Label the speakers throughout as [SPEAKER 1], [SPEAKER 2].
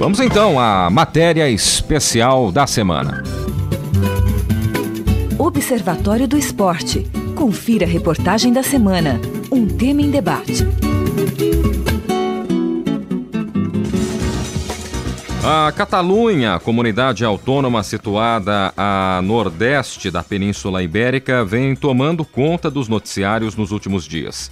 [SPEAKER 1] Vamos então à matéria especial da semana.
[SPEAKER 2] Observatório do Esporte. Confira a reportagem da semana. Um tema em debate.
[SPEAKER 1] A Catalunha, comunidade autônoma situada a nordeste da Península Ibérica, vem tomando conta dos noticiários nos últimos dias.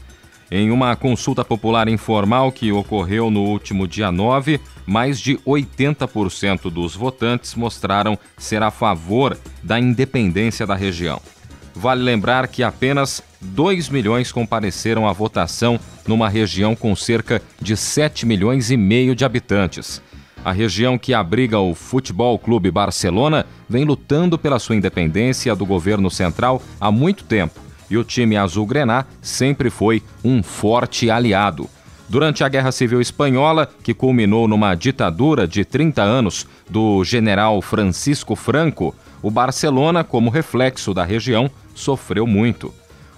[SPEAKER 1] Em uma consulta popular informal que ocorreu no último dia 9, mais de 80% dos votantes mostraram ser a favor da independência da região. Vale lembrar que apenas 2 milhões compareceram à votação numa região com cerca de 7 milhões e meio de habitantes. A região que abriga o Futebol Clube Barcelona vem lutando pela sua independência do governo central há muito tempo, e o time azul-grená sempre foi um forte aliado. Durante a Guerra Civil Espanhola, que culminou numa ditadura de 30 anos do general Francisco Franco, o Barcelona, como reflexo da região, sofreu muito.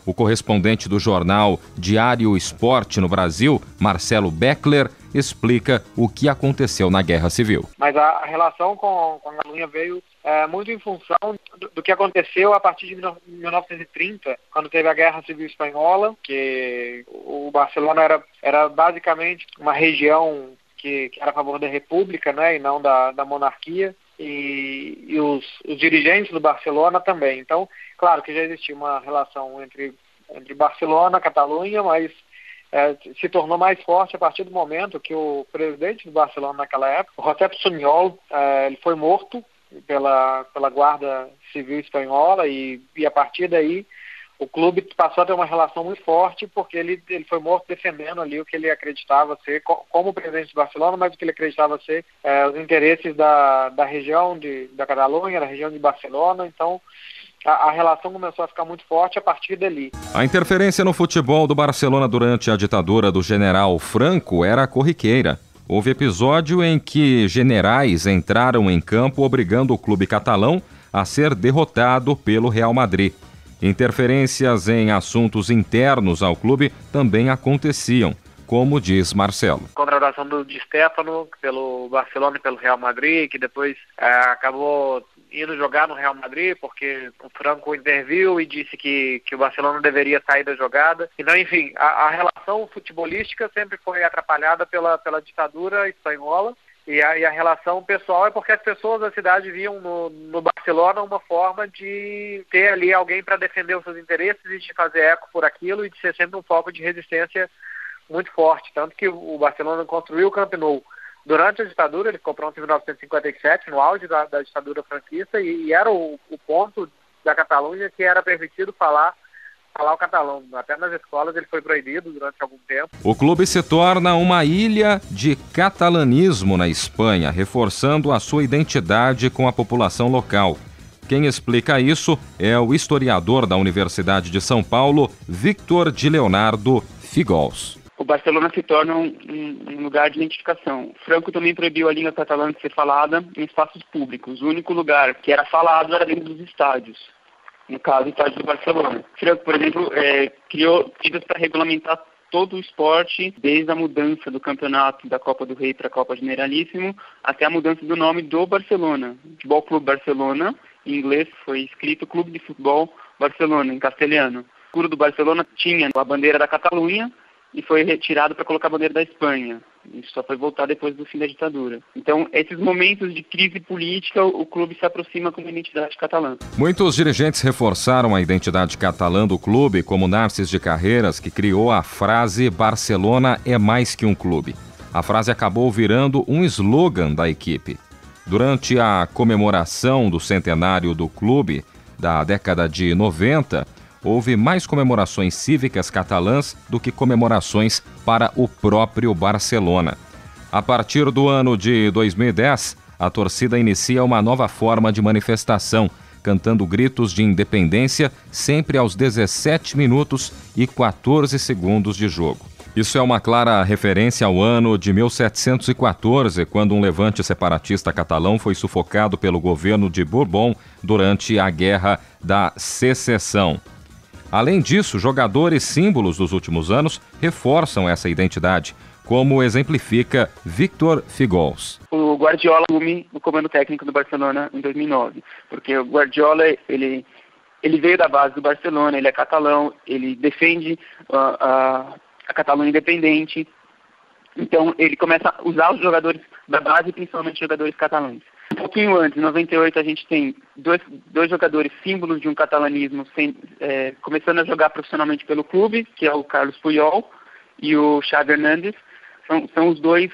[SPEAKER 1] O correspondente do jornal Diário Esporte no Brasil, Marcelo Beckler, explica o que aconteceu na Guerra Civil.
[SPEAKER 3] Mas a relação com a Catalunha veio muito em função do que aconteceu a partir de 1930, quando teve a Guerra Civil Espanhola, que o Barcelona era basicamente uma região que era a favor da República, né, e não da monarquia. E os dirigentes do Barcelona também. Então, claro que já existia uma relação entre Barcelona e Catalunha, mas se tornou mais forte a partir do momento que o presidente do Barcelona naquela época, o Josep Sunyol, ele foi morto pela Guarda Civil Espanhola e a partir daí o clube passou a ter uma relação muito forte, porque ele foi morto defendendo ali o que ele acreditava ser, como presidente do Barcelona, mas o que ele acreditava ser os interesses da região da Catalunha, da região de Barcelona. Então, a relação começou a ficar muito forte a partir dali.
[SPEAKER 1] A interferência no futebol do Barcelona durante a ditadura do general Franco era corriqueira. Houve episódio em que generais entraram em campo obrigando o clube catalão a ser derrotado pelo Real Madrid. Interferências em assuntos internos ao clube também aconteciam, como diz Marcelo.
[SPEAKER 3] A contratação do Di Stéfano pelo Barcelona e pelo Real Madrid, que depois acabou indo jogar no Real Madrid, porque o Franco interviu e disse que o Barcelona deveria sair da jogada. Então, enfim, a relação futebolística sempre foi atrapalhada pela ditadura espanhola. E a relação pessoal é porque as pessoas da cidade viam no Barcelona uma forma de ter ali alguém para defender os seus interesses e de fazer eco por aquilo e de ser sempre um foco de resistência muito forte. Tanto que o Barcelona construiu o Camp Nou durante a ditadura, ele ficou pronto em 1957, no auge da ditadura franquista, e era o ponto da Catalunha que era permitido falar o catalão. Até nas escolas ele foi proibido durante algum tempo.
[SPEAKER 1] O clube se torna uma ilha de catalanismo na Espanha, reforçando a sua identidade com a população local. Quem explica isso é o historiador da Universidade de São Paulo, Victor de Leonardo Fígols.
[SPEAKER 4] O Barcelona se torna um lugar de identificação. Franco também proibiu a língua catalã de ser falada em espaços públicos. O único lugar que era falado era dentro dos estádios. No caso, o estádio do Barcelona. Franco, por exemplo, criou medidas para regulamentar todo o esporte, desde a mudança do campeonato da Copa do Rei para a Copa Generalíssimo, até a mudança do nome do Barcelona. Futebol Clube Barcelona, em inglês, foi escrito Clube de Futebol Barcelona, em castelhano. O escudo do Barcelona tinha a bandeira da Catalunha e foi retirado para colocar a bandeira da Espanha. Isso só foi voltar depois do fim da ditadura. Então, esses momentos de crise política, o clube se aproxima com a identidade catalã.
[SPEAKER 1] Muitos dirigentes reforçaram a identidade catalã do clube, como Narcís de Carreras, que criou a frase "Barcelona é mais que um clube". A frase acabou virando um slogan da equipe. Durante a comemoração do centenário do clube, da década de 90, houve mais comemorações cívicas catalãs do que comemorações para o próprio Barcelona. A partir do ano de 2010, a torcida inicia uma nova forma de manifestação, cantando gritos de independência sempre aos 17 minutos e 14 segundos de jogo. Isso é uma clara referência ao ano de 1714, quando um levante separatista catalão foi sufocado pelo governo de Bourbon durante a Guerra da Secessão. Além disso, jogadores símbolos dos últimos anos reforçam essa identidade, como exemplifica Victor Figols.
[SPEAKER 4] O Guardiola assume o comando técnico do Barcelona em 2009, porque o Guardiola, ele veio da base do Barcelona, ele é catalão, ele defende a Catalunha independente, então ele começa a usar os jogadores da base, principalmente jogadores catalães. Um pouquinho antes, em 98, a gente tem dois jogadores símbolos de um catalanismo começando a jogar profissionalmente pelo clube, que é o Carlos Puyol e o Xavi Hernández. São os dois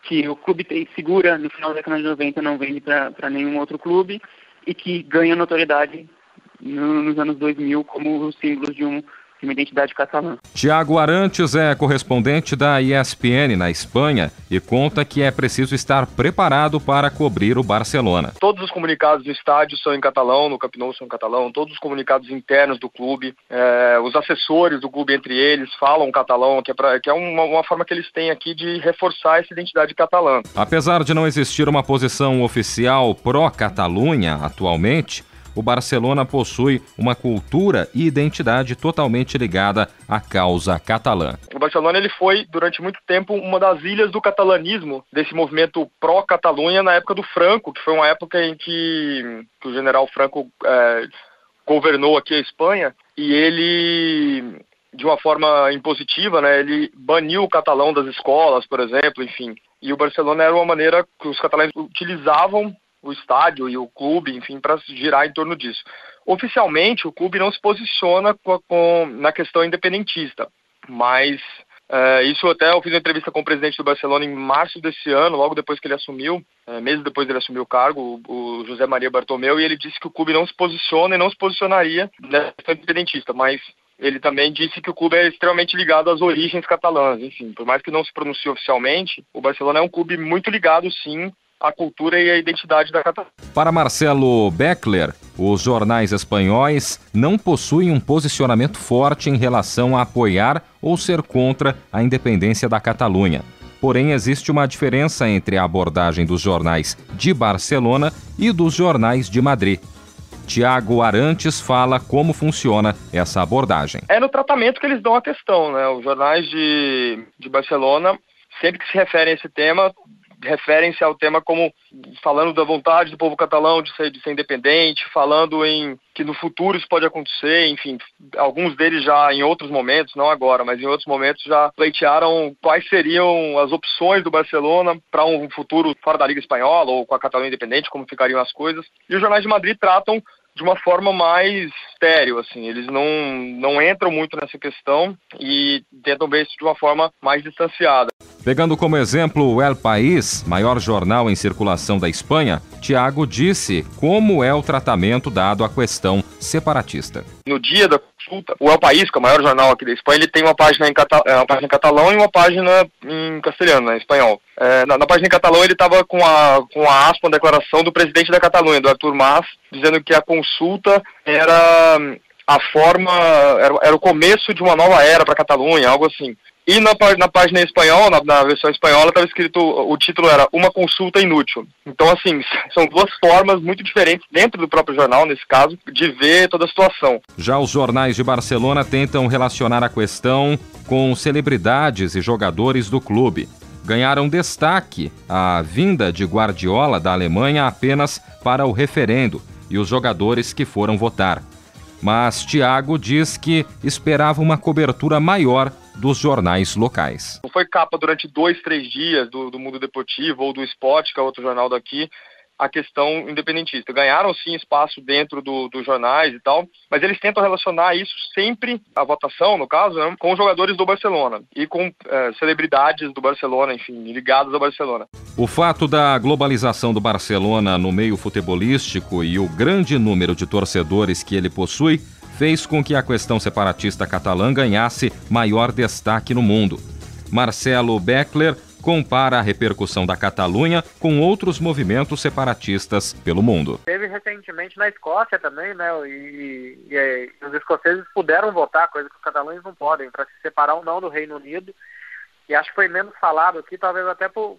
[SPEAKER 4] que o clube segura no final da década de 90, não vende para nenhum outro clube, e que ganham notoriedade nos anos 2000 como os símbolos de uma identidade catalã.
[SPEAKER 1] Tiago Arantes é correspondente da ESPN na Espanha e conta que é preciso estar preparado para cobrir o Barcelona.
[SPEAKER 5] Todos os comunicados do estádio são em catalão, no Camp Nou são em catalão, todos os comunicados internos do clube, os assessores do clube entre eles falam catalão, que é uma forma que eles têm aqui de reforçar essa identidade catalã.
[SPEAKER 1] Apesar de não existir uma posição oficial pró-Catalunha atualmente, o Barcelona possui uma cultura e identidade totalmente ligada à causa catalã.
[SPEAKER 5] O Barcelona ele foi, durante muito tempo, uma das ilhas do catalanismo, desse movimento pró-Catalunha na época do Franco, que foi uma época em que o general Franco governou aqui a Espanha, e ele, de uma forma impositiva, né, ele baniu o catalão das escolas, por exemplo, enfim. E o Barcelona era uma maneira que os catalães utilizavam o estádio e o clube, enfim, para girar em torno disso. Oficialmente, o clube não se posiciona na questão independentista, mas isso até eu fiz uma entrevista com o presidente do Barcelona em março desse ano, logo depois que ele assumiu, meses depois dele assumir o cargo, o José Maria Bartomeu, e ele disse que o clube não se posiciona e não se posicionaria na questão independentista, mas ele também disse que o clube é extremamente ligado às origens catalãs. Enfim, por mais que não se pronuncie oficialmente, o Barcelona é um clube muito ligado, sim, a cultura e a identidade da Catalunha.
[SPEAKER 1] Para Marcelo Beckler, os jornais espanhóis não possuem um posicionamento forte em relação a apoiar ou ser contra a independência da Catalunha. Porém, existe uma diferença entre a abordagem dos jornais de Barcelona e dos jornais de Madrid. Tiago Arantes fala como funciona essa abordagem.
[SPEAKER 5] É no tratamento que eles dão à questão, né? Os jornais de Barcelona, sempre que se referem a esse tema, referem-se ao tema como falando da vontade do povo catalão de ser independente, falando em que no futuro isso pode acontecer, enfim, alguns deles já em outros momentos, não agora, mas em outros momentos já pleitearam quais seriam as opções do Barcelona para um futuro fora da Liga Espanhola ou com a Catalunha independente, como ficariam as coisas. E os jornais de Madrid tratam de uma forma mais estéril, assim, eles não entram muito nessa questão e tentam ver isso de uma forma mais distanciada.
[SPEAKER 1] Pegando como exemplo o El País, maior jornal em circulação da Espanha, Tiago disse como é o tratamento dado à questão separatista.
[SPEAKER 5] No dia da consulta, o El País, que é o maior jornal aqui da Espanha, ele tem uma página em catalão e uma página em castelhano, né, em espanhol. Na página em catalão ele estava com a aspa, a declaração do presidente da Catalunha, do Artur Mas, dizendo que a consulta era o começo de uma nova era para a Catalunha, algo assim. E na página em espanhol, na versão espanhola, estava escrito, o título era Uma Consulta Inútil. Então, assim, são duas formas muito diferentes, dentro do próprio jornal, nesse caso, de ver toda a situação.
[SPEAKER 1] Já os jornais de Barcelona tentam relacionar a questão com celebridades e jogadores do clube. Ganharam destaque a vinda de Guardiola da Alemanha apenas para o referendo e os jogadores que foram votar. Mas Tiago diz que esperava uma cobertura maior dos jornais locais.
[SPEAKER 5] Não foi capa durante 2-3 dias do Mundo Deportivo ou do Esporte, que é outro jornal daqui, a questão independentista. Ganharam sim espaço dentro dos jornais e tal, mas eles tentam relacionar isso sempre, a votação no caso, né, com os jogadores do Barcelona e com celebridades do Barcelona, enfim, ligados ao Barcelona.
[SPEAKER 1] O fato da globalização do Barcelona no meio futebolístico e o grande número de torcedores que ele possui fez com que a questão separatista catalã ganhasse maior destaque no mundo. Marcelo Beckler compara a repercussão da Catalunha com outros movimentos separatistas pelo mundo.
[SPEAKER 3] Teve recentemente na Escócia também, né? E os escoceses puderam votar, coisa que os catalães não podem, para se separar ou não do Reino Unido. E acho que foi menos falado aqui, talvez até por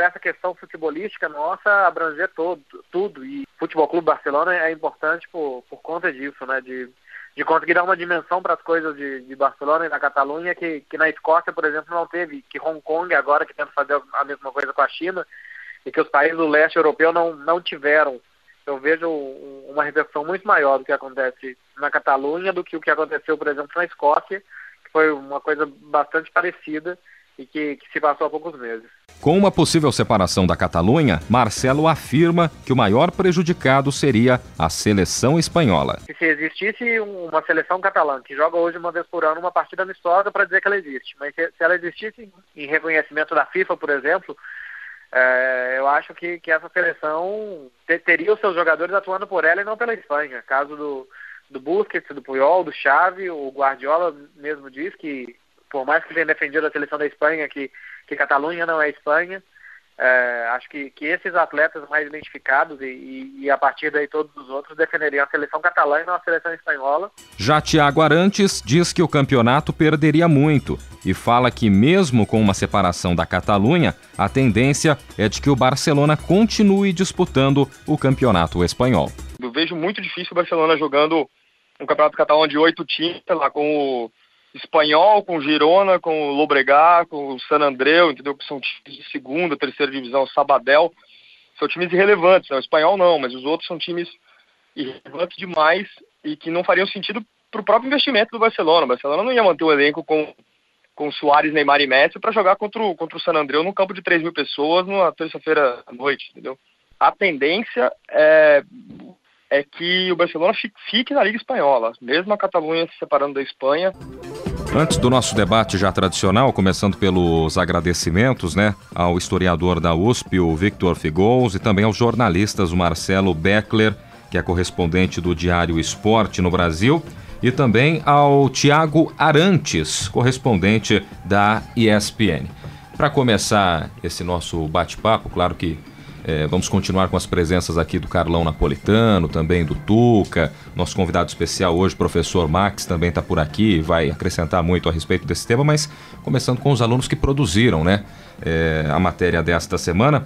[SPEAKER 3] essa questão futebolística nossa abranger tudo. E o Futebol Clube Barcelona é importante por conta disso, né? De conseguir dar uma dimensão para as coisas de Barcelona e da Catalunha que na Escócia, por exemplo, não teve, que Hong Kong agora que tenta fazer a mesma coisa com a China e que os países do leste europeu não tiveram. Eu vejo uma repercussão muito maior do que acontece na Catalunha do que o que aconteceu, por exemplo, na Escócia, que foi uma coisa bastante parecida e que se passou há poucos meses.
[SPEAKER 1] Com uma possível separação da Catalunha, Marcelo afirma que o maior prejudicado seria a seleção espanhola.
[SPEAKER 3] Se existisse uma seleção catalã que joga hoje uma vez por ano uma partida amistosa para dizer que ela existe, mas se ela existisse em reconhecimento da FIFA, por exemplo, eu acho que essa seleção teria os seus jogadores atuando por ela e não pela Espanha. Caso do Busquets, do Puyol, do Xavi, o Guardiola mesmo diz que, por mais que tenha defendido a seleção da Espanha, que Catalunha não é Espanha, acho que esses atletas mais identificados e a partir daí todos os outros defenderiam a seleção catalã e não a seleção espanhola.
[SPEAKER 1] Já Thiago Arantes diz que o campeonato perderia muito e fala que mesmo com uma separação da Catalunha, a tendência é de que o Barcelona continue disputando o campeonato espanhol.
[SPEAKER 5] Eu vejo muito difícil o Barcelona jogando um campeonato catalão de 8 times, lá com o Espanhol, com o Girona, com o Llobregat, com o San Andreu, entendeu? Que são times de segunda, terceira divisão, Sabadell, são times irrelevantes, né? O Espanhol não, mas os outros são times irrelevantes demais e que não fariam sentido para o próprio investimento do Barcelona. O Barcelona não ia manter o elenco com Suárez, Neymar e Messi para jogar contra o San Andreu num campo de 3 mil pessoas numa terça-feira à noite, entendeu? A tendência é que o Barcelona fique na Liga Espanhola, mesmo a Catalunha se separando da Espanha.
[SPEAKER 1] Antes do nosso debate já tradicional, começando pelos agradecimentos, ao historiador da USP, o Victor Figous, e também aos jornalistas, o Marcelo Beckler, que é correspondente do Diário Esporte no Brasil, e também ao Thiago Arantes, correspondente da ESPN. Para começar esse nosso bate-papo, claro que vamos continuar com as presenças aqui do Carlão Napolitano, também do Tuca. Nosso convidado especial hoje, professor Max, também está por aqui, vai acrescentar muito a respeito desse tema, mas começando com os alunos que produziram a matéria desta semana.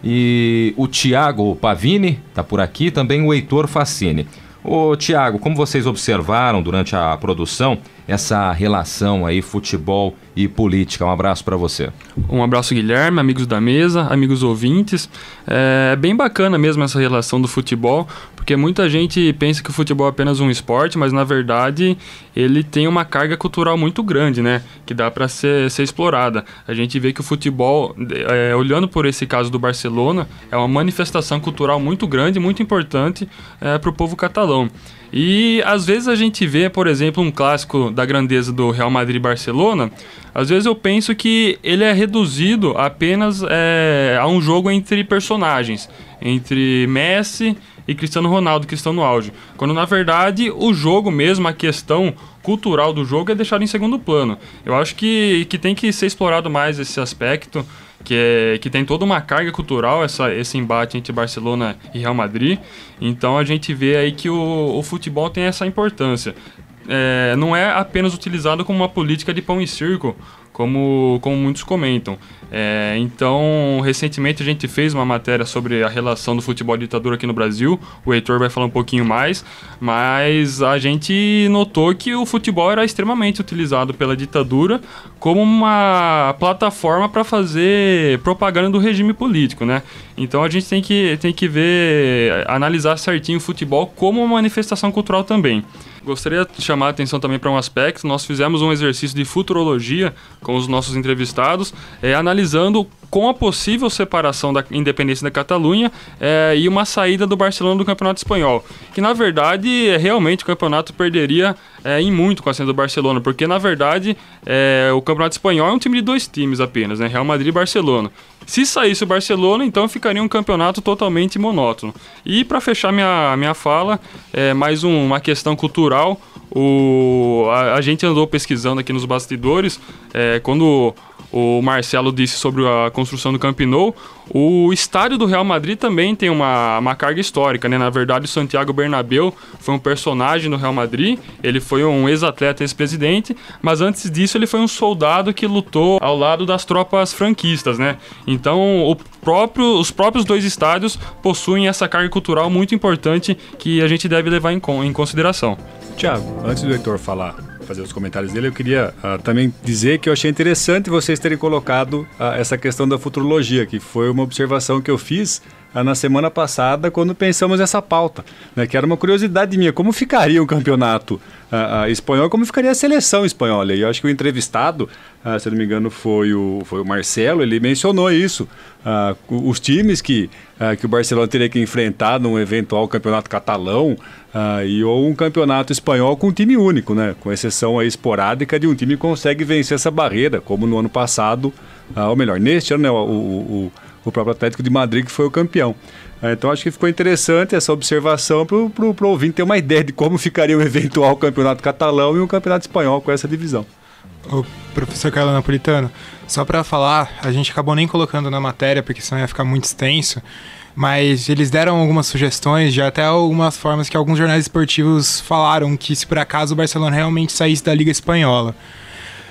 [SPEAKER 1] E o Thiago Pavini está por aqui, também o Heitor Facini. Ô Thiago, como vocês observaram durante a produção essa relação aí, futebol e política? Um abraço para você.
[SPEAKER 6] Um abraço, Guilherme, amigos da mesa, amigos ouvintes. É bem bacana mesmo essa relação do futebol, porque muita gente pensa que o futebol é apenas um esporte, mas na verdade ele tem uma carga cultural muito grande, que dá para ser explorada. A gente vê que o futebol, olhando por esse caso do Barcelona, é uma manifestação cultural muito grande, muito importante para o povo catalão. E às vezes a gente vê, por exemplo, um clássico da grandeza do Real Madrid e Barcelona. Às vezes eu penso que ele é reduzido apenas a um jogo entre personagens, entre Messi e Cristiano Ronaldo, que estão no auge. Quando na verdade o jogo mesmo, a questão cultural do jogo é deixado em segundo plano. Eu acho que tem que ser explorado mais esse aspecto, que tem toda uma carga cultural, esse embate entre Barcelona e Real Madrid. Então a gente vê aí que o futebol tem essa importância. Não é apenas utilizado como uma política de pão e circo, como muitos comentam. Então, recentemente a gente fez uma matéria sobre a relação do futebol e ditadura aqui no Brasil. O Heitor vai falar um pouquinho mais, mas a gente notou que o futebol era extremamente utilizado pela ditadura como uma plataforma para fazer propaganda do regime político, Então a gente tem que analisar certinho o futebol como uma manifestação cultural também. Gostaria de chamar a atenção também para um aspecto. Nós fizemos um exercício de futurologia com os nossos entrevistados, analisando com a possível separação da independência da Catalunha e uma saída do Barcelona do Campeonato Espanhol. Que, na verdade, realmente o campeonato perderia em muito com a saída do Barcelona, porque, na verdade, o Campeonato Espanhol é um time de 2 times apenas, Real Madrid e Barcelona. Se saísse o Barcelona, então ficaria um campeonato totalmente monótono. E, para fechar minha fala, mais uma questão cultural. A gente andou pesquisando aqui nos bastidores, quando o Marcelo disse sobre a construção do Camp Nou, o estádio do Real Madrid também tem uma carga histórica, Na verdade, o Santiago Bernabéu foi um personagem do Real Madrid, ele foi um ex-atleta, ex-presidente, mas antes disso ele foi um soldado que lutou ao lado das tropas franquistas, Então, os próprios 2 estádios possuem essa carga cultural muito importante que a gente deve levar em consideração.
[SPEAKER 7] Tiago, antes do Heitor fazer os comentários dele, eu queria também dizer que eu achei interessante vocês terem colocado essa questão da futurologia, que foi uma observação que eu fiz na semana passada quando pensamos nessa pauta, né, que era uma curiosidade minha, como ficaria um campeonato espanhol, como ficaria a seleção espanhola. E eu acho que o entrevistado, se não me engano, foi o Marcelo, ele mencionou isso, os times que o Barcelona teria que enfrentar num eventual campeonato catalão, ou um campeonato espanhol com um time único, né, com exceção aí esporádica de um time que consegue vencer essa barreira, como no ano passado, ou melhor, neste ano, né, o próprio Atlético de Madrid, que foi o campeão. Então acho que ficou interessante essa observação para o ouvinte ter uma ideia de como ficaria um eventual campeonato catalão e um campeonato espanhol com essa divisão.
[SPEAKER 8] O professor Carlos Napolitano, só para falar, a gente acabou nem colocando na matéria, porque senão ia ficar muito extenso, mas eles deram algumas sugestões de até algumas formas que alguns jornais esportivos falaram que se por acaso o Barcelona realmente saísse da Liga Espanhola.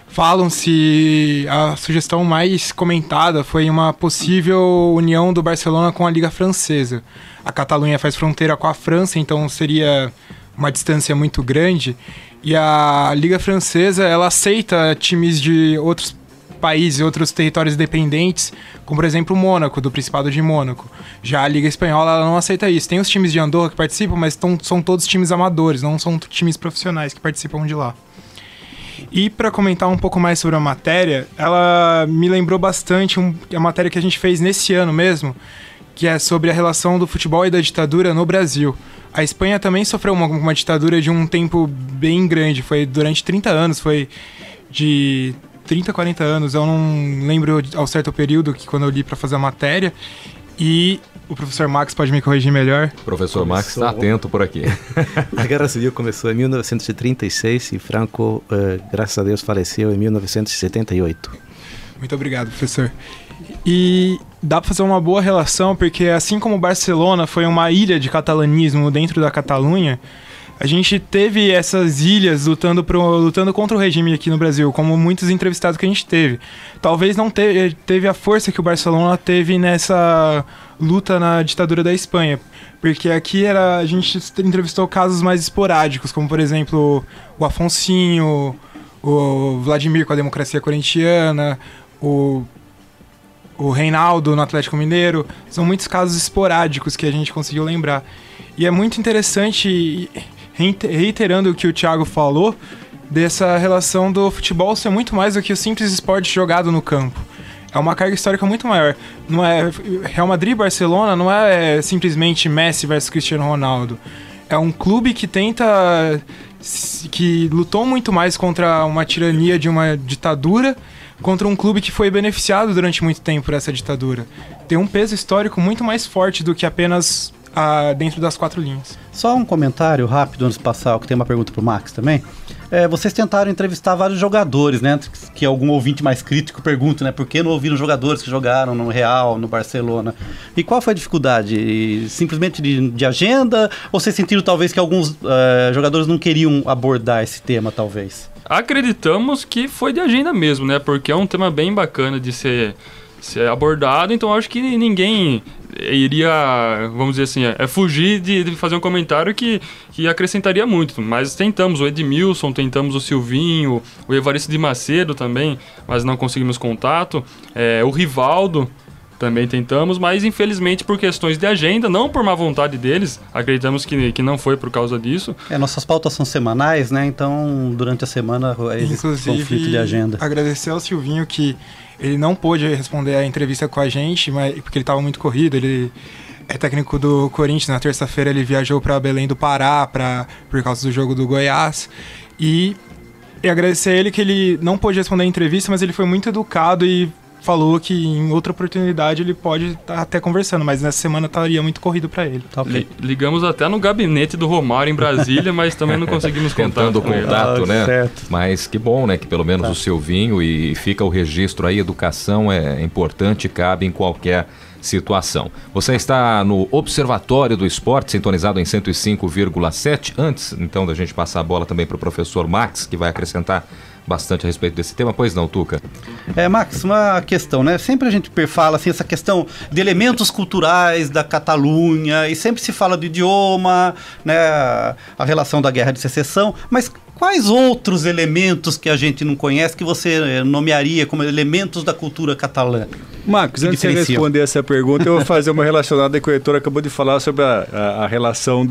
[SPEAKER 8] Falam-se, a sugestão mais comentada foi uma possível união do Barcelona com a Liga Francesa. A Catalunha faz fronteira com a França, então seria uma distância muito grande. E a Liga Francesa, ela aceita times de outros países, outros territórios independentes, como por exemplo o Mônaco, do Principado de Mônaco. Já a Liga Espanhola, ela não aceita isso. Tem os times de Andorra que participam, mas são todos times amadores, não são times profissionais que participam de lá. E para comentar um pouco mais sobre a matéria, ela me lembrou bastante a matéria que a gente fez nesse ano mesmo, que é sobre a relação do futebol e da ditadura no Brasil. A Espanha também sofreu uma ditadura de um tempo bem grande, foi durante 30 anos, foi de 30 a 40 anos, eu não lembro ao certo período que quando eu li para fazer a matéria, e o professor Max pode me corrigir melhor.
[SPEAKER 1] O professor Max está atento por aqui.
[SPEAKER 9] A Guerra Civil começou em 1936 e Franco, graças a Deus, faleceu em 1978.
[SPEAKER 8] Muito obrigado, professor. E dá para fazer uma boa relação, porque assim como Barcelona foi uma ilha de catalanismo dentro da Catalunha, a gente teve essas ilhas lutando contra o regime aqui no Brasil, como muitos entrevistados que a gente teve. Talvez não teve a força que o Barcelona teve nessa luta na ditadura da Espanha, porque aqui a gente entrevistou casos mais esporádicos, como por exemplo o Afonsinho, o Vladimir com a democracia corintiana, o Reinaldo no Atlético Mineiro. São muitos casos esporádicos que a gente conseguiu lembrar. E é muito interessante, reiterando o que o Thiago falou, dessa relação do futebol ser muito mais do que o simples esporte jogado no campo. É uma carga histórica muito maior. Não é Real Madrid e Barcelona não é simplesmente Messi versus Cristiano Ronaldo. É um clube que lutou muito mais contra uma tirania de uma ditadura, contra um clube que foi beneficiado durante muito tempo por essa ditadura. Tem um peso histórico muito mais forte do que apenas dentro das quatro linhas.
[SPEAKER 9] Só um comentário rápido antes de passar, que tem uma pergunta para o Max também. Vocês tentaram entrevistar vários jogadores, né? Que algum ouvinte mais crítico pergunta, né? Por que não ouviram jogadores que jogaram no Real, no Barcelona? E qual foi a dificuldade? Simplesmente de agenda? Ou vocês sentiram talvez que alguns jogadores não queriam abordar esse tema, talvez?
[SPEAKER 6] Acreditamos que foi de agenda mesmo, né? Porque é um tema bem bacana de ser abordado, então acho que ninguém iria, vamos dizer assim, fugir de fazer um comentário que acrescentaria muito. Mas tentamos o Edmilson, tentamos o Silvinho, o Evaristo de Macedo também, mas não conseguimos contato. O Rivaldo também tentamos, mas infelizmente por questões de agenda, não por má vontade deles, acreditamos que não foi por causa disso.
[SPEAKER 9] Nossas pautas são semanais, né? Então durante a semana existe conflito de agenda.
[SPEAKER 8] Agradecer ao Silvinho que ele não pôde responder a entrevista com a gente, porque ele estava muito corrido. Ele é técnico do Corinthians. Na terça-feira ele viajou para Belém do Pará por causa do jogo do Goiás. E agradecer a ele que ele não pôde responder a entrevista, mas ele foi muito educado e falou que em outra oportunidade ele pode estar até conversando, mas nessa semana estaria muito corrido para ele.
[SPEAKER 6] Tá okay. Ligamos até no gabinete do Romário em Brasília, mas também não conseguimos
[SPEAKER 1] tentando contato, né? Certo. Mas que bom, né? Que pelo menos o Silvinho, e fica o registro aí, educação é importante, cabe em qualquer situação. Você está no Observatório do Esporte, sintonizado em 105,7. Antes, então, da gente passar a bola também para o professor Max, que vai acrescentar bastante a respeito desse tema. Pois não, Tuca?
[SPEAKER 9] Max, uma questão, né? Sempre a gente fala assim, essa questão de elementos culturais da Catalunha, e sempre se fala do idioma, né? A relação da Guerra de Secessão, mas quais outros elementos que a gente não conhece que você nomearia como elementos da cultura catalã?
[SPEAKER 7] Marcos, antes de responder essa pergunta, eu vou fazer uma relacionada que o Heitor acabou de falar sobre a relação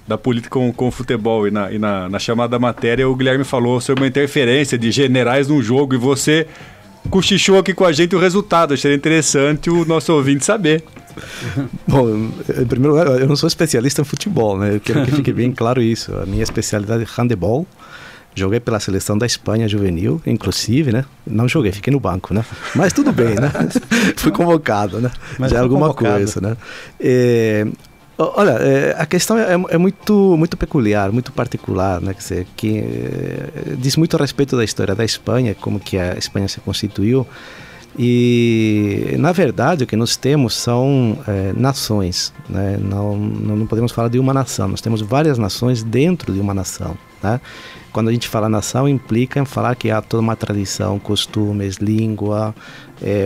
[SPEAKER 7] da política com o futebol. E na chamada matéria, o Guilherme falou sobre uma interferência de generais num jogo, e você cochichou aqui com a gente o resultado. Achei interessante o nosso ouvinte saber.
[SPEAKER 10] Bom, em primeiro lugar, eu não sou especialista em futebol, né? Eu quero que fique bem claro isso. A minha especialidade é handebol. Joguei pela seleção da Espanha juvenil, inclusive, né? Não joguei, fiquei no banco, né? Mas tudo bem, né? Fui convocado, né? Já é alguma coisa, né? Olha, a questão é muito peculiar, muito particular, né? Quer dizer, que diz muito a respeito da história da Espanha, como que a Espanha se constituiu. E, na verdade, o que nós temos são nações, né? Não podemos falar de uma nação, nós temos várias nações dentro de uma nação, né? Quando a gente fala nação, implica em falar que há toda uma tradição, costumes, língua,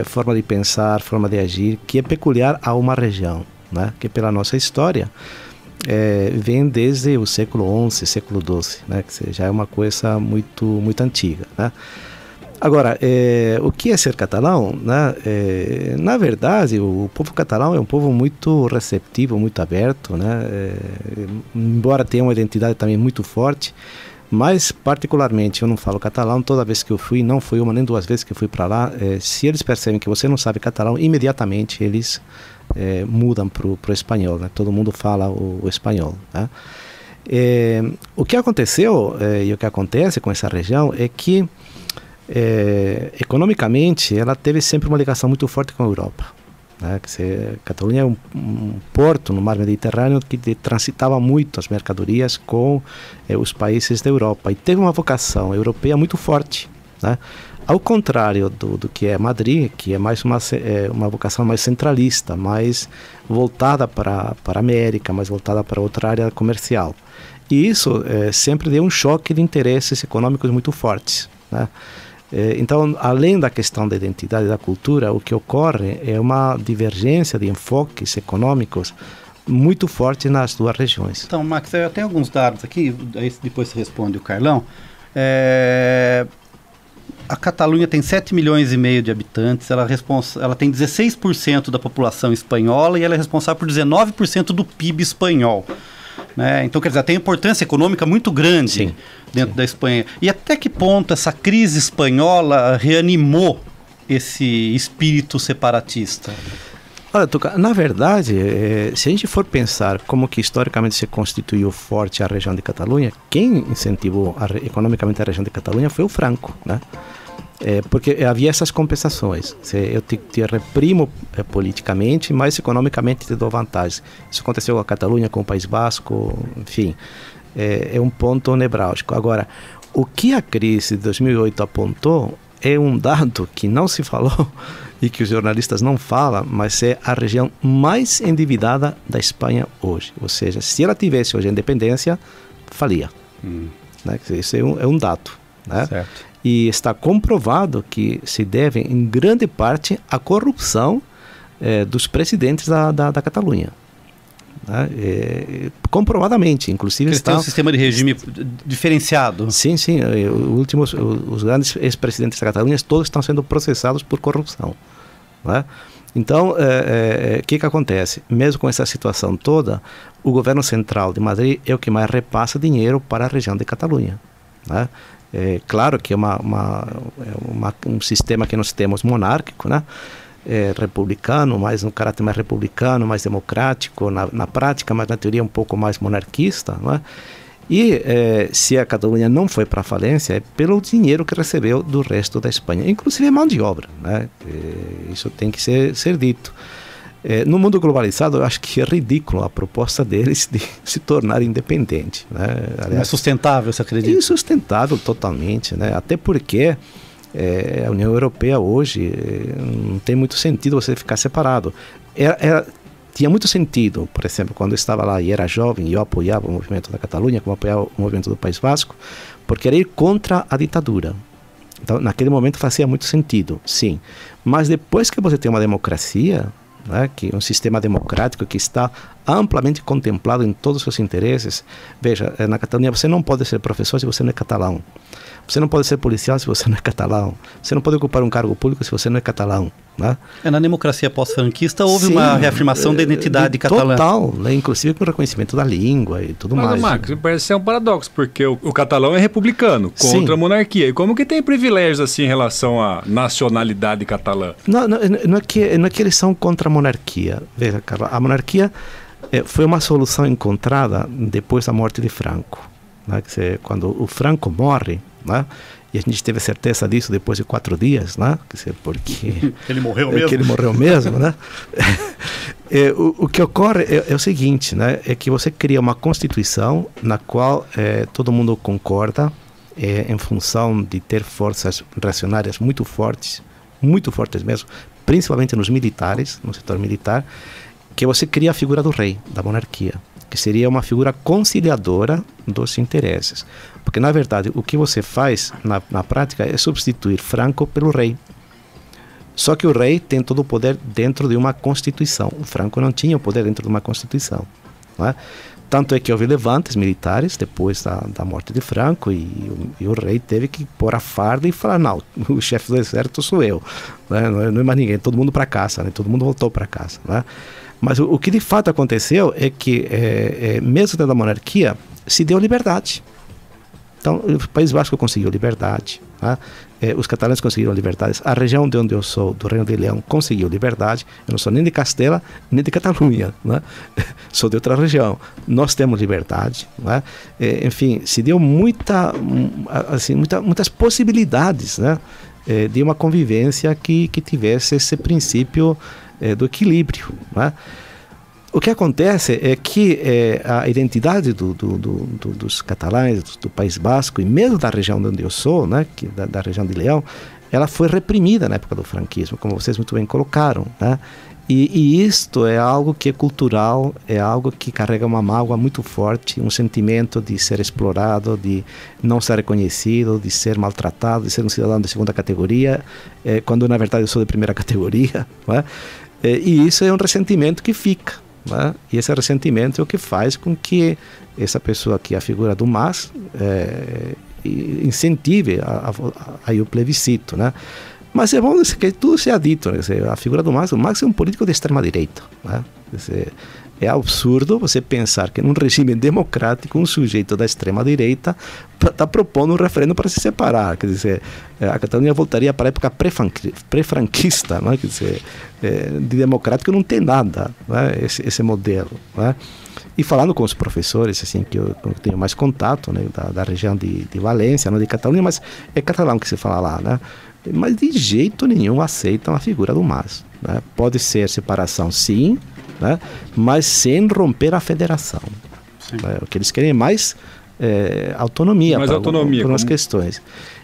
[SPEAKER 10] forma de pensar, forma de agir, que é peculiar a uma região, né? Que pela nossa história vem desde o século XI, século XII, né? Que já é uma coisa muito antiga, né? Agora, o que é ser catalão, né? Na verdade, o povo catalão é um povo muito receptivo, muito aberto, né? Embora tenha uma identidade também muito forte, mas particularmente eu não falo catalão. Toda vez que eu fui, não foi uma nem duas vezes que eu fui para lá, se eles percebem que você não sabe catalão, imediatamente eles mudam para o espanhol, né? Todo mundo fala o espanhol, né? O que aconteceu e o que acontece com essa região é que economicamente ela teve sempre uma ligação muito forte com a Europa, né? Quer dizer, Catalunha é um porto no mar Mediterrâneo que transitava muito as mercadorias com os países da Europa, e teve uma vocação europeia muito forte, né? Ao contrário do que é Madrid, que é mais uma vocação mais centralista, mais voltada para a América, mais voltada para outra área comercial. E isso sempre deu um choque de interesses econômicos muito fortes, né? Então, além da questão da identidade e da cultura, o que ocorre é uma divergência de enfoques econômicos muito forte nas duas regiões.
[SPEAKER 9] Então, Max, eu tenho alguns dados aqui, aí depois você responde o Carlão. A Catalunha tem 7,5 milhões de habitantes, ela tem 16% da população espanhola e ela é responsável por 19% do PIB espanhol, né? Então, quer dizer, tem importância econômica muito grande dentro da Espanha. E até que ponto essa crise espanhola reanimou esse espírito separatista?
[SPEAKER 10] Olha, Tuca, na verdade, se a gente for pensar como que historicamente se constituiu forte a região de Catalunha, quem incentivou economicamente a região de Catalunha foi o Franco, né? Porque havia essas compensações. Eu te reprimo politicamente, mas economicamente te dou vantagem. Isso aconteceu com a Catalunha, com o País Basco, enfim, é um ponto nevrálgico. Agora, o que a crise de 2008 apontou é um dado que não se falou e que os jornalistas não falam, mas é a região mais endividada da Espanha hoje. Ou seja, se ela tivesse hoje a independência, falia. Né? Isso é um dado, né?
[SPEAKER 9] Certo.
[SPEAKER 10] E está comprovado que se deve, em grande parte, à corrupção dos presidentes da Catalunha. Né? Comprovadamente, inclusive...
[SPEAKER 9] Eles têm um sistema de regime diferenciado.
[SPEAKER 10] Sim. Os grandes ex-presidentes da Catalunha todos estão sendo processados por corrupção. Né? Então, o que acontece? Mesmo com essa situação toda, o governo central de Madrid é o que mais repassa dinheiro para a região de Catalunha. Né? Claro que é um sistema que nós temos monárquico, né? Republicano, mais um caráter mais republicano, mais democrático na prática, mas na teoria um pouco mais monarquista, não é? E se a Catalunha não foi para a falência, é pelo dinheiro que recebeu do resto da Espanha, inclusive mão de obra, né? Isso tem que ser dito. No mundo globalizado, eu acho que é ridículo a proposta deles de se tornar independente, né? Aliás,
[SPEAKER 9] não é sustentável, você acredita?
[SPEAKER 10] Insustentável totalmente, né? Até porque a União Europeia hoje não tem muito sentido você ficar separado. Tinha muito sentido, por exemplo, quando eu estava lá e era jovem e eu apoiava o movimento da Catalunha, como apoiava o movimento do País Basco, porque era ir contra a ditadura. Então, naquele momento fazia muito sentido, sim. Mas depois que você tem uma democracia, né, que é um sistema democrático que está amplamente contemplado em todos os seus interesses. Veja, na Catalunha você não pode ser professor se você não é catalão. Você não pode ser policial se você não é catalão. Você não pode ocupar um cargo público se você não é catalão. Né?
[SPEAKER 9] Na democracia pós-franquista houve uma reafirmação da identidade catalã.
[SPEAKER 10] Total, né? Inclusive com o reconhecimento da língua e tudo mais.
[SPEAKER 7] Mas, Max, parece ser um paradoxo, porque o catalão é republicano, contra a monarquia. E como que tem privilégios assim em relação à nacionalidade catalã?
[SPEAKER 10] Não é que eles são contra a monarquia. Veja, Carlos, a monarquia foi uma solução encontrada depois da morte de Franco. Né? Quer dizer, quando o Franco morre, né? E a gente teve certeza disso depois de 4 dias, né? Quer dizer, porque
[SPEAKER 9] ele morreu mesmo.
[SPEAKER 10] Que ele morreu mesmo, né? O que ocorre é o seguinte, né? É que você cria uma constituição na qual todo mundo concorda em função de ter forças reacionárias muito fortes mesmo, principalmente nos militares, no setor militar, que você cria a figura do rei, da monarquia, que seria uma figura conciliadora dos interesses. Porque, na verdade, o que você faz na prática é substituir Franco pelo rei. Só que o rei tem todo o poder dentro de uma Constituição. O Franco não tinha o poder dentro de uma Constituição. Não é? Tanto é que houve levantes militares depois da morte de Franco e o rei teve que pôr a farda e falar, não, o chefe do exército sou eu. Né? Não é mais ninguém, todo mundo para casa, né? Todo mundo voltou para casa. Né? Mas o que de fato aconteceu é que, mesmo dentro da monarquia, se deu liberdade. Então, o País Basco conseguiu liberdade, né? Os catalães conseguiram liberdade, a região de onde eu sou, do Reino de Leão, conseguiu liberdade. Eu não sou nem de Castela, nem de Catalunha, né? Sou de outra região. Nós temos liberdade, né? Enfim, se deu muitas possibilidades, né? De uma convivência que tivesse esse princípio do equilíbrio, né? O que acontece é que a identidade dos catalães, do País Basco e mesmo da região onde eu sou, né, da região de Leão, ela foi reprimida na época do franquismo, como vocês muito bem colocaram, né? E isto é algo que é cultural, é algo que carrega uma mágoa muito forte, um sentimento de ser explorado, de não ser reconhecido, de ser maltratado, de ser um cidadão de segunda categoria, quando na verdade eu sou de primeira categoria, né? E isso é um ressentimento que fica. Né? E esse ressentimento é o que faz com que essa pessoa que é a figura do MAS incentive aí o plebiscito, né? Mas é bom que tudo seja dito, né? A figura do MAS, o MAS é um político de extrema direita, né? É absurdo você pensar que num regime democrático um sujeito da extrema direita está propondo um referendo para se separar. Quer dizer, a Catalunha voltaria para a época pré-franquista, né? Quer dizer, de democrático não tem nada, né? Esse modelo, né? E falando com os professores, assim, que eu tenho mais contato, né? da região de Valência, não de Catalunha, mas é catalão que se fala lá, né? Mas de jeito nenhum aceitam a figura do MAS, né? Pode ser separação, sim, né? Mas sem romper a federação. Né? O que eles querem é mais autonomia para algumas questões.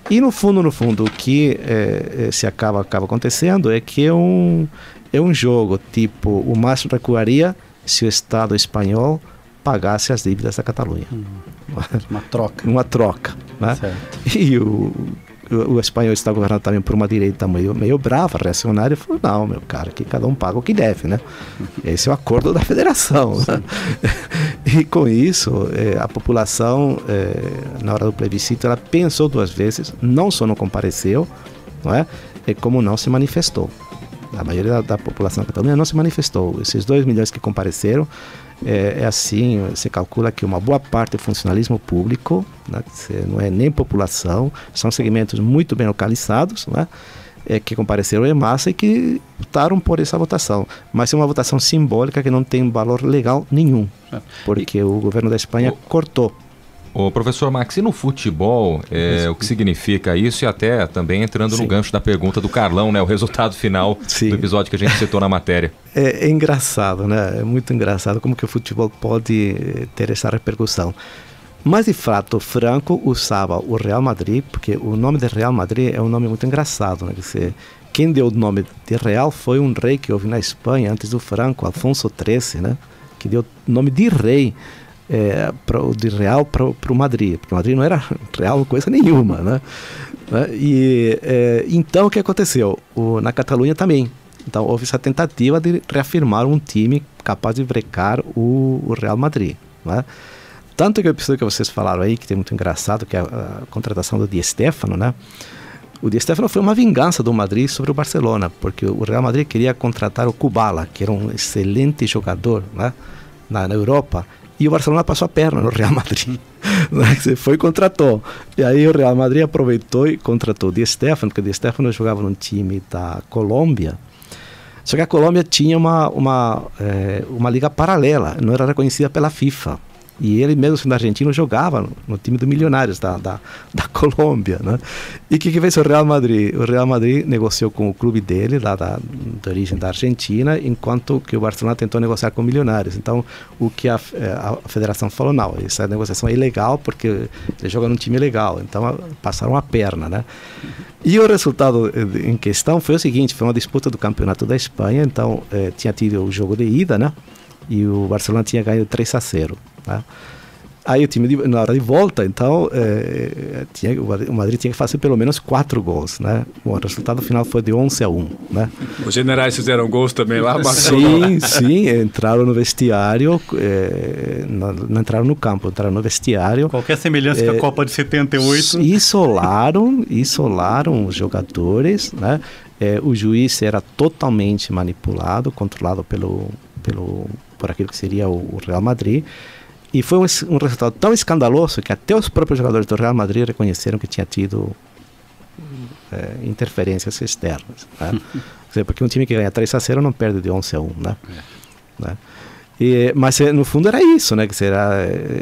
[SPEAKER 10] E no fundo, o que se acaba acontecendo é que é um jogo tipo, o MAS recuaria se o Estado espanhol pagasse as dívidas da Catalunha. Uma troca. Né? E o espanhol está governado também por uma direita meio brava, reacionária, e falou, não, meu cara, que cada um paga o que deve, né? Esse é o acordo da federação. Né? E com isso, a população, na hora do plebiscito, ela pensou 2 vezes, não só não compareceu, não é? Como não se manifestou. A maioria da população da Catalunha não se manifestou. Esses 2 milhões que compareceram, assim, se calcula que uma boa parte é funcionalismo público, né, não é nem população, são segmentos muito bem localizados, né, que compareceram em massa e que optaram por essa votação. Mas é uma votação simbólica que não tem valor legal nenhum, porque o governo da Espanha cortou.
[SPEAKER 1] O professor Max, e no futebol, o que significa isso? E até também entrando no gancho da pergunta do Carlão, né? O resultado final do episódio que a gente citou na matéria.
[SPEAKER 10] É engraçado, né? É muito engraçado como que o futebol pode ter essa repercussão. Mas, de fato, Franco usava o Real Madrid, porque o nome de Real Madrid é um nome muito engraçado, né? Quer dizer, quem deu o nome de Real foi um rei que houve na Espanha antes do Franco, Afonso XIII, né? Que deu o nome de rei de Real para o Madrid, porque o Madrid não era Real coisa nenhuma, né? Então o que aconteceu? Na Catalunha também. Então houve essa tentativa de reafirmar um time capaz de brecar o Real Madrid, né? Tanto que o episódio que vocês falaram aí, que é muito engraçado, que é a contratação do Di Stéfano, né? O Di Stéfano foi uma vingança do Madrid sobre o Barcelona, porque o Real Madrid queria contratar o Kubala, que era um excelente jogador, né, na Europa, e o Barcelona passou a perna no Real Madrid. Você foi e contratou. E aí o Real Madrid aproveitou e contratou o Di Stéfano, porque o Di Stéfano jogava num time da Colômbia. Só que a Colômbia tinha uma liga paralela, não era reconhecida pela FIFA. E ele mesmo sendo argentino jogava no time do Milionários da Colômbia, né? E o que fez o Real Madrid? O Real Madrid negociou com o clube dele, lá de origem da Argentina, enquanto que o Barcelona tentou negociar com o Milionários. Então, o que a federação falou, não, essa negociação é ilegal porque ele joga num time legal. Então, passaram a perna, né? E o resultado em questão foi o seguinte, foi uma disputa do campeonato da Espanha, então tinha tido o jogo de ida, né? E o Barcelona tinha ganho 3-0. Tá? Aí o time na hora de volta, então o Madrid tinha que fazer pelo menos 4 gols, né? Bom, o resultado final foi de 11-1, né?
[SPEAKER 7] Os generais fizeram gols também lá?
[SPEAKER 10] Sim, entraram no vestiário, não entraram no campo, entraram no vestiário.
[SPEAKER 9] Qualquer semelhança com a Copa de 78.
[SPEAKER 10] Isolaram os jogadores, né? O juiz era totalmente manipulado, controlado por aquilo que seria o Real Madrid. E foi um resultado tão escandaloso que até os próprios jogadores do Real Madrid reconheceram que tinha tido interferências externas, né? Porque um time que ganha 3-0 não perde de 11-1, né? Mas no fundo era isso, né? Que será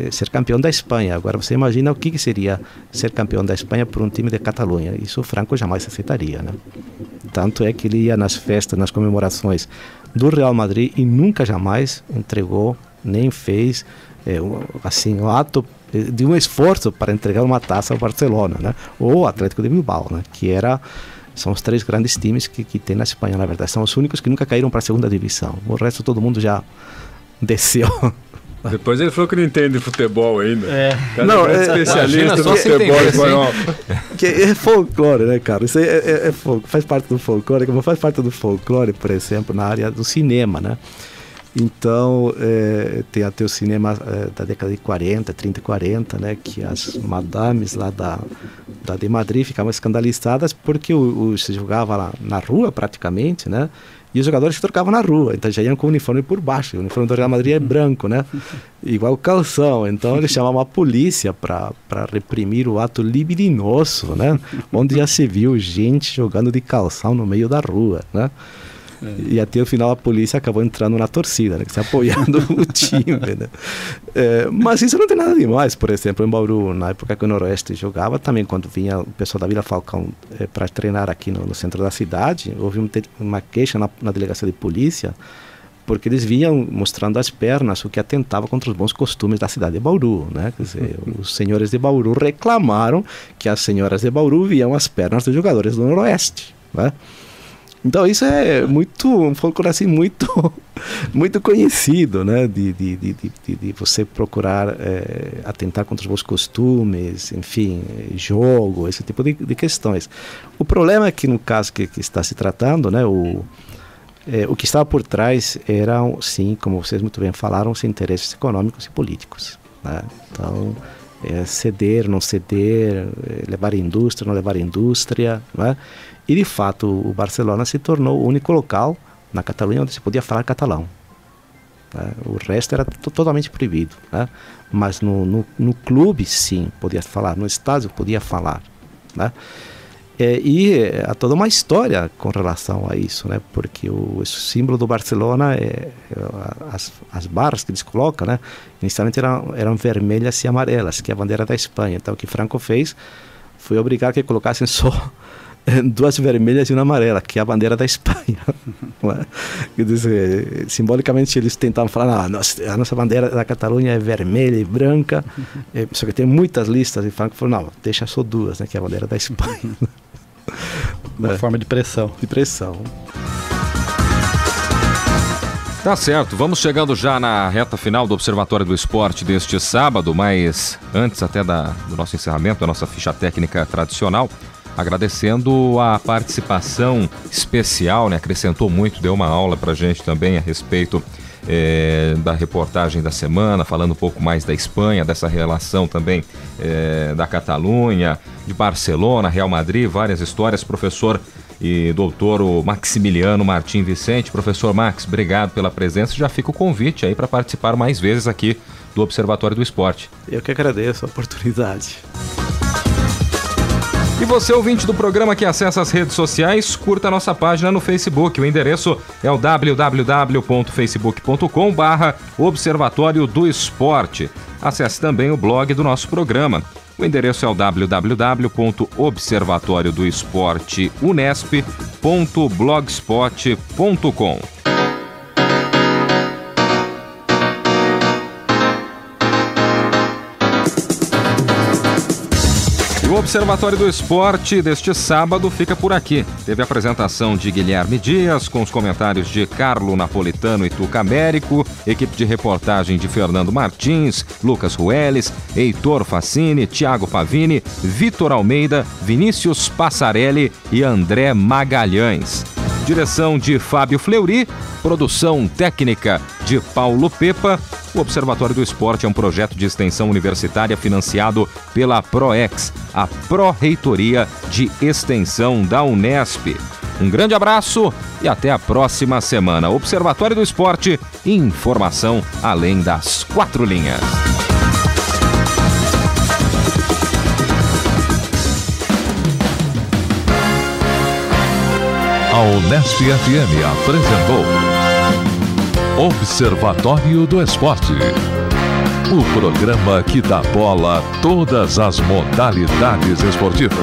[SPEAKER 10] ser campeão da Espanha. Agora você imagina o que seria ser campeão da Espanha por um time de Catalunha. Isso o Franco jamais aceitaria, né? Tanto é que ele ia nas festas, nas comemorações do Real Madrid e nunca jamais entregou, nem fez assim, um ato de um esforço para entregar uma taça ao Barcelona, né? Ou ao Atlético de Bilbao, né? São os 3 grandes times que tem na Espanha, na verdade. São os únicos que nunca caíram para a segunda divisão. O resto todo mundo já desceu.
[SPEAKER 7] Depois ele falou que não entende de futebol ainda.
[SPEAKER 10] Não,
[SPEAKER 7] é especialista no futebol espanhol.
[SPEAKER 10] Que é folclore, né, cara? Isso faz parte do folclore, como faz parte do folclore, por exemplo, na área do cinema, né? Então, tem até o cinema da década de 40, 30 e 40, né? Que as madames lá de Madrid ficavam escandalizadas porque se jogava lá na rua praticamente, né? E os jogadores trocavam na rua, então já iam com o uniforme por baixo. O uniforme do Real Madrid é branco, né? Igual calção. Então eles chamavam a polícia para reprimir o ato libidinoso, né? Onde já se viu gente jogando de calção no meio da rua, né? E até o final a polícia acabou entrando na torcida, né? Se apoiando o time, né? Mas isso não tem nada demais. Por exemplo, em Bauru, na época que o Noroeste jogava, também quando vinha o pessoal da Vila Falcão para treinar aqui no centro da cidade, houve uma queixa na delegacia de polícia, porque eles vinham mostrando as pernas, o que atentava contra os bons costumes da cidade de Bauru, né? Quer dizer, os senhores de Bauru reclamaram que as senhoras de Bauru viam as pernas dos jogadores do Noroeste, né? Então isso é um folclore assim muito conhecido, né? De você procurar atentar contra os bons costumes, enfim, jogo, esse tipo de questões. O problema é que no caso que está se tratando, né? O que estava por trás eram, sim, como vocês muito bem falaram, os interesses econômicos e políticos, né? Então, ceder, não ceder, levar indústria, não levar indústria, né? E de fato o Barcelona se tornou o único local na Catalunha onde se podia falar catalão, né? O resto era totalmente proibido, né? Mas no clube sim podia falar, no estádio podia falar, né? Há toda uma história com relação a isso, né? Porque o símbolo do Barcelona as barras que eles colocam, né? Inicialmente eram vermelhas e amarelas, que é a bandeira da Espanha. Então o que Franco fez foi obrigar que colocassem só 2 vermelhas e uma amarela, que é a bandeira da Espanha. Quer dizer, simbolicamente eles tentavam falar, a nossa bandeira da Catalunha é vermelha e branca, só que tem muitas listas, e Franco falou, não, deixa só 2, né, que é a bandeira da Espanha.
[SPEAKER 9] Uma forma de pressão.
[SPEAKER 1] Tá certo, vamos chegando já na reta final do Observatório do Esporte deste sábado, mas antes até do nosso encerramento, da nossa ficha técnica tradicional, agradecendo a participação especial, né? Acrescentou muito, deu uma aula pra gente também a respeito da reportagem da semana, falando um pouco mais da Espanha, dessa relação também da Catalunha, de Barcelona, Real Madrid, várias histórias, professor e doutor Maximiliano Martim Vicente. Professor Max, obrigado pela presença. Já fica o convite aí para participar mais vezes aqui do Observatório do Esporte.
[SPEAKER 10] Eu que agradeço a oportunidade.
[SPEAKER 1] E você, ouvinte do programa que acessa as redes sociais, curta a nossa página no Facebook. O endereço é o www.facebook.com/Observatório do Esporte. Acesse também o blog do nosso programa. O endereço é o www.observatoriodouesporte.unesp.blogspot.com. O Observatório do Esporte deste sábado fica por aqui. Teve a apresentação de Guilherme Dias, com os comentários de Carlo Napolitano e Tuca Américo, equipe de reportagem de Fernando Martins, Lucas Rueles, Heitor Facini, Thiago Pavini, Vitor Almeida, Vinícius Passarelli e André Magalhães. Direção de Fábio Fleury, produção técnica de Paulo Pepa. O Observatório do Esporte é um projeto de extensão universitária financiado pela PROEX, a Pró-Reitoria de Extensão da Unesp. Um grande abraço e até a próxima semana. Observatório do Esporte, informação além das 4 linhas.
[SPEAKER 11] A Unesp FM apresentou Observatório do Esporte, o programa que dá bola a todas as modalidades esportivas.